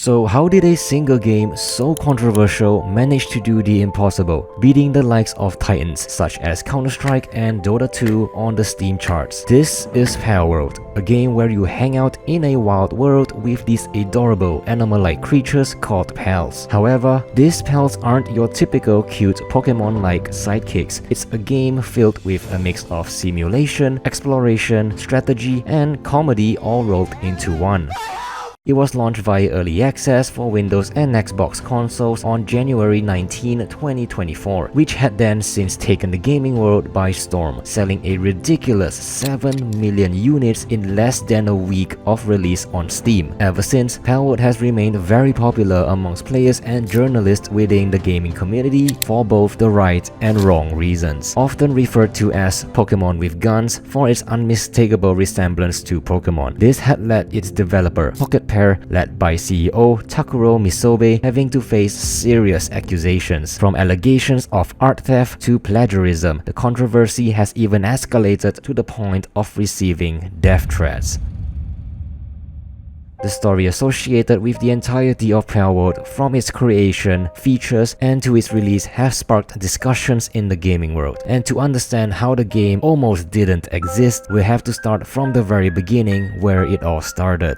So how did a single game so controversial manage to do the impossible, beating the likes of titans such as Counter-Strike and Dota 2 on the Steam charts? This is Palworld, a game where you hang out in a wild world with these adorable animal-like creatures called pals. However, these pals aren't your typical cute Pokemon-like sidekicks. It's a game filled with a mix of simulation, exploration, strategy, and comedy all rolled into one. It was launched via Early Access for Windows and Xbox consoles on January 19, 2024, which had then since taken the gaming world by storm, selling a ridiculous 7 million units in less than a week of release on Steam. Ever since, Palworld has remained very popular amongst players and journalists within the gaming community for both the right and wrong reasons. Often referred to as Pokemon with guns for its unmistakable resemblance to Pokemon, this had led its developer, Pocket led by CEO Takuro Mizobe, having to face serious accusations. From allegations of art theft to plagiarism, the controversy has even escalated to the point of receiving death threats. The story associated with the entirety of Palworld, from its creation, features, and to its release, have sparked discussions in the gaming world. And to understand how the game almost didn't exist, we have to start from the very beginning where it all started.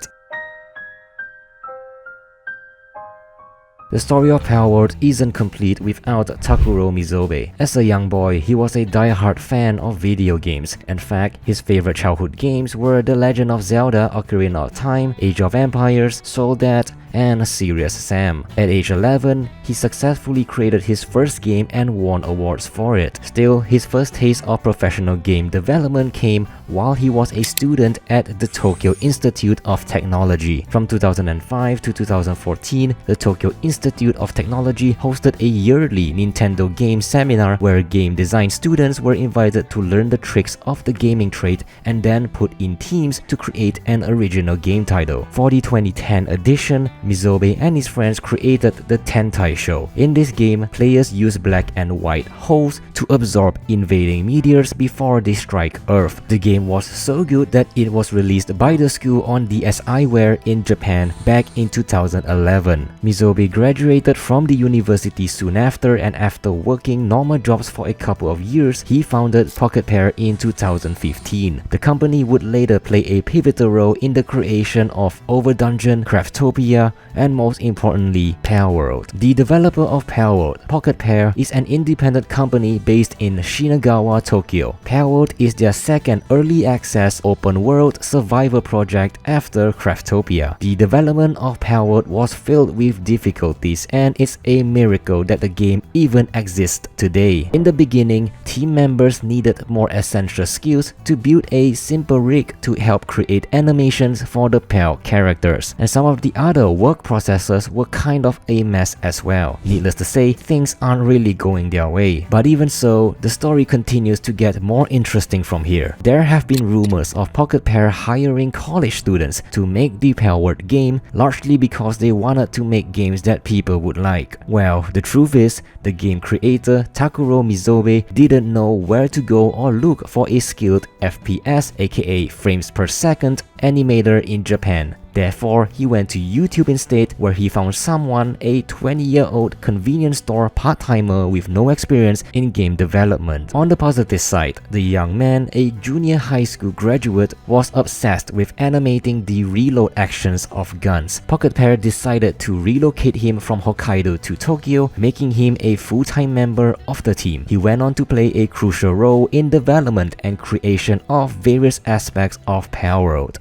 The story of Palworld isn't complete without Takuro Mizobe. As a young boy, he was a die-hard fan of video games. In fact, his favorite childhood games were The Legend of Zelda: Ocarina of Time, Age of Empires, Soldat, and Serious Sam. At age 11, he successfully created his first game and won awards for it. Still, his first taste of professional game development came while he was a student at the Tokyo Institute of Technology. From 2005 to 2014, the Tokyo Institute of Technology hosted a yearly Nintendo game seminar where game design students were invited to learn the tricks of the gaming trade and then put in teams to create an original game title. For the 2010 edition, Mizobe and his friends created the Tentai Show. In this game, players use black and white holes to absorb invading meteors before they strike Earth. The game was so good that it was released by the school on DSiWare in Japan back in 2011. Mizobe graduated from the university soon after, and after working normal jobs for a couple of years, he founded Pocket Pair in 2015. The company would later play a pivotal role in the creation of Overdungeon, Craftopia, and most importantly, Palworld. The developer of Palworld, Pocket Pair, is an independent company based in Shinagawa, Tokyo. Palworld is their second early access open-world survival project after Craftopia. The development of Palworld was filled with difficulties, and it's a miracle that the game even exists today. In the beginning, team members needed more essential skills to build a simple rig to help create animations for the Pal characters, and some of the other work processes were kind of a mess as well. Needless to say, things aren't really going their way. But even so, the story continues to get more interesting from here. There have been rumors of Pocket Pair hiring college students to make the Palworld game, largely because they wanted to make games that people would like. Well, the truth is, the game creator Takuro Mizobe didn't know where to go or look for a skilled FPS, aka frames per second, animator in Japan. Therefore, he went to YouTube instead, where he found someone, a 20-year-old convenience store part-timer with no experience in game development. On the positive side, the young man, a junior high school graduate, was obsessed with animating the reload actions of guns. Pocket Pair decided to relocate him from Hokkaido to Tokyo, making him a full-time member of the team. He went on to play a crucial role in development and creation of various aspects of Palworld.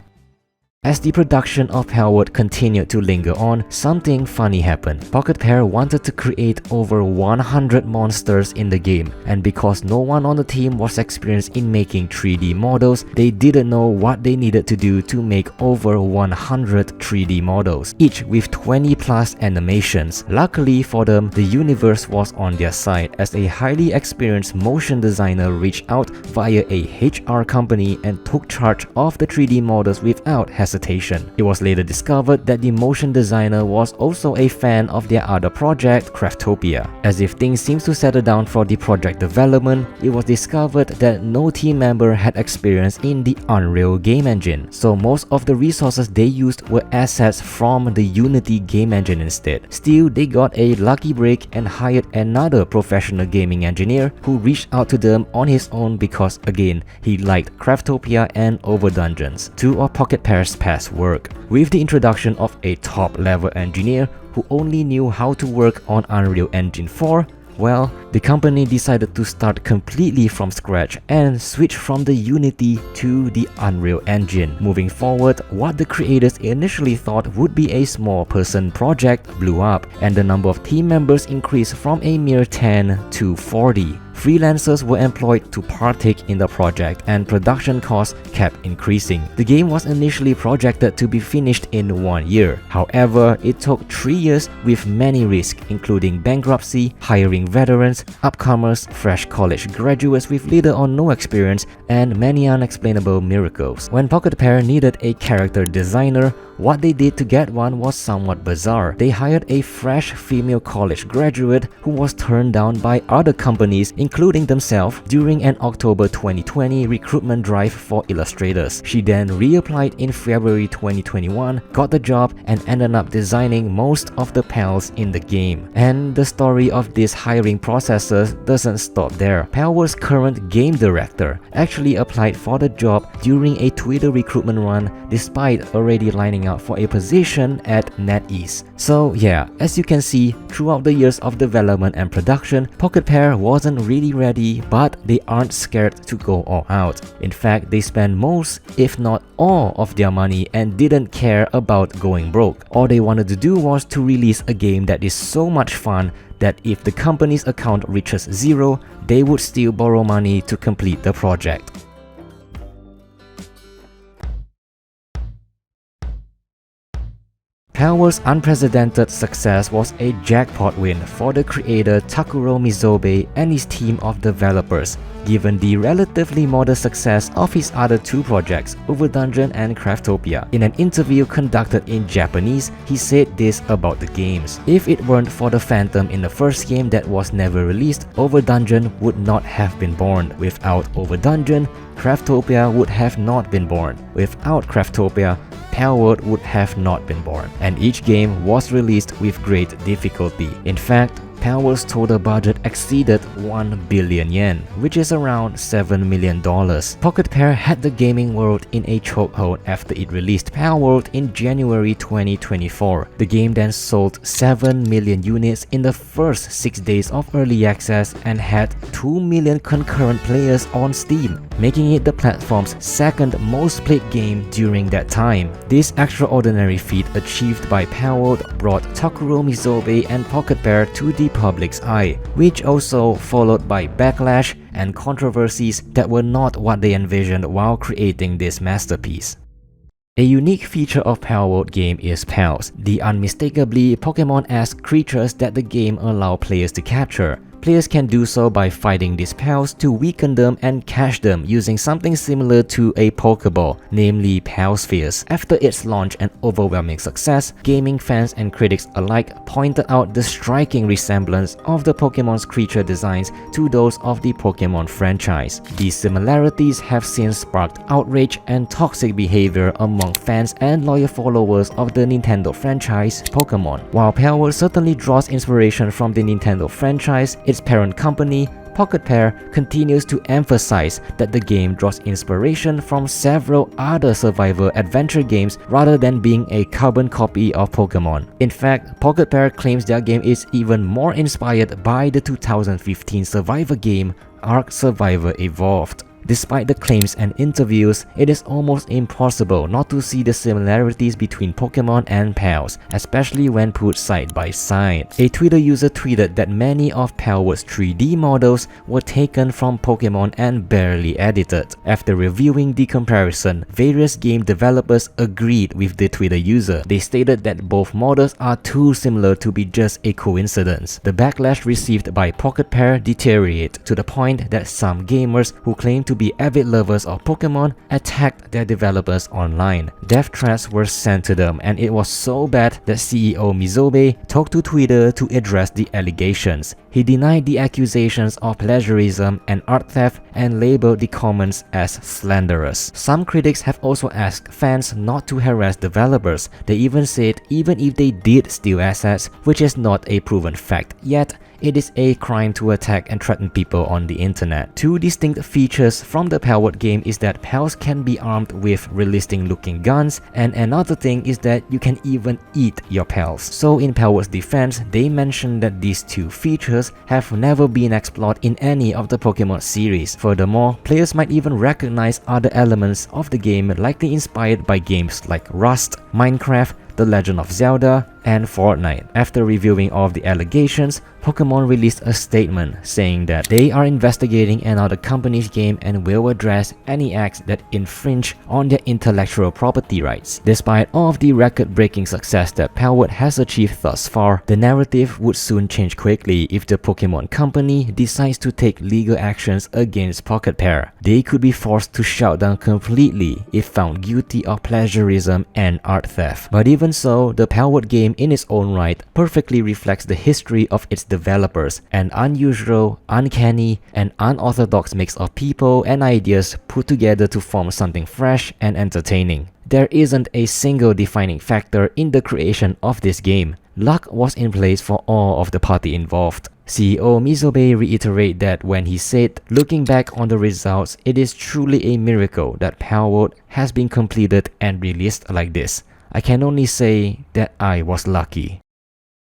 As the production of Palworld continued to linger on, something funny happened. Pocket Pair wanted to create over 100 monsters in the game, and because no one on the team was experienced in making 3D models, they didn't know what they needed to do to make over 100 3D models, each with 20 plus animations. Luckily for them, the universe was on their side, as a highly experienced motion designer reached out via a HR company and took charge of the 3D models without hesitation. hesitation. It was later discovered that the motion designer was also a fan of their other project, Craftopia. As if things seemed to settle down for the project development, it was discovered that no team member had experience in the Unreal game engine, so most of the resources they used were assets from the Unity game engine instead. Still, they got a lucky break and hired another professional gaming engineer who reached out to them on his own because, again, he liked Craftopia and Over Dungeons, two of Pocket Pair's past work. With the introduction of a top-level engineer who only knew how to work on Unreal Engine 4, well, the company decided to start completely from scratch and switch from the Unity to the Unreal Engine. Moving forward, what the creators initially thought would be a small person project blew up, and the number of team members increased from a mere 10 to 40. Freelancers were employed to partake in the project, and production costs kept increasing. The game was initially projected to be finished in 1 year. However, it took 3 years with many risks, including bankruptcy, hiring veterans, upcomers, fresh college graduates with little or no experience, and many unexplainable miracles. When Pocket Pair needed a character designer, what they did to get one was somewhat bizarre. They hired a fresh female college graduate who was turned down by other companies, including themselves, during an October 2020 recruitment drive for illustrators. She then reapplied in February 2021, got the job, and ended up designing most of the panels in the game. And the story of this hiring processes doesn't stop there. Palworld's current game director actually applied for the job during a Twitter recruitment run despite already lining up for a position at NetEase. So yeah, as you can see, throughout the years of development and production, Pocket Pair wasn't really ready, but they aren't scared to go all out. In fact, they spent most, if not all, of their money and didn't care about going broke. All they wanted to do was to release a game that is so much fun that if the company's account reaches zero, they would still borrow money to complete the project. Palworld's unprecedented success was a jackpot win for the creator Takuro Mizobe and his team of developers, given the relatively modest success of his other two projects, Over Dungeon and Craftopia. In an interview conducted in Japanese, he said this about the games: "If it weren't for the Phantom in the first game that was never released, Over Dungeon would not have been born. Without Over Dungeon, Craftopia would have not been born. Without Craftopia, Palworld would have not been born." And each game was released with great difficulty. In fact, Palworld's total budget exceeded 1 billion yen, which is around $7 million. Pocket Pair had the gaming world in a chokehold after it released Palworld in January 2024. The game then sold 7 million units in the first 6 days of early access and had 2 million concurrent players on Steam, making it the platform's second most played game during that time. This extraordinary feat achieved by Palworld brought Takuro Mizobe and Pocket Pair to the public's eye, which also followed by backlash and controversies that were not what they envisioned while creating this masterpiece. A unique feature of Palworld game is pals, the unmistakably Pokemon-esque creatures that the game allows players to capture. Players can do so by fighting these pals to weaken them and catch them using something similar to a Pokeball, namely Palspheres. After its launch and overwhelming success, gaming fans and critics alike pointed out the striking resemblance of the Pokemon's creature designs to those of the Pokemon franchise. These similarities have since sparked outrage and toxic behavior among fans and loyal followers of the Nintendo franchise, Pokemon. While Palworld certainly draws inspiration from the Nintendo franchise, its parent company, Pocket Pair, continues to emphasize that the game draws inspiration from several other survival adventure games rather than being a carbon copy of Pokemon. In fact, Pocket Pair claims their game is even more inspired by the 2015 survivor game Ark Survivor Evolved. Despite the claims and interviews, it is almost impossible not to see the similarities between Pokemon and pals, especially when put side by side. A Twitter user tweeted that many of Palworld's 3D models were taken from Pokemon and barely edited. After reviewing the comparison, various game developers agreed with the Twitter user. They stated that both models are too similar to be just a coincidence. The backlash received by Pocket Pair deteriorated to the point that some gamers who claim to to be avid lovers of Pokemon attacked their developers online. Death threats were sent to them, and it was so bad that CEO Mizobe took to Twitter to address the allegations. He denied the accusations of plagiarism and art theft and labeled the comments as slanderous. Some critics have also asked fans not to harass developers. They even said even if they did steal assets, which is not a proven fact yet, it is a crime to attack and threaten people on the internet. Two distinct features from the Palworld game is that pals can be armed with realistic looking guns, and another thing is that you can even eat your pals. So in Palworld's defense, they mentioned that these two features have never been explored in any of the Pokemon series. Furthermore, players might even recognize other elements of the game likely inspired by games like Rust, Minecraft, The Legend of Zelda, and Fortnite. After reviewing all of the allegations, Pokemon released a statement saying that they are investigating another company's game and will address any acts that infringe on their intellectual property rights. Despite all of the record-breaking success that Palworld has achieved thus far, the narrative would soon change quickly if the Pokemon company decides to take legal actions against Pocket Pair. They could be forced to shut down completely if found guilty of plagiarism and art theft. But even so, the Palworld game in its own right perfectly reflects the history of its developers, an unusual, uncanny, and unorthodox mix of people and ideas put together to form something fresh and entertaining. There isn't a single defining factor in the creation of this game. Luck was in place for all of the party involved. CEO Mizobe reiterated that when he said, looking back on the results, it is truly a miracle that Palworld has been completed and released like this. I can only say that I was lucky.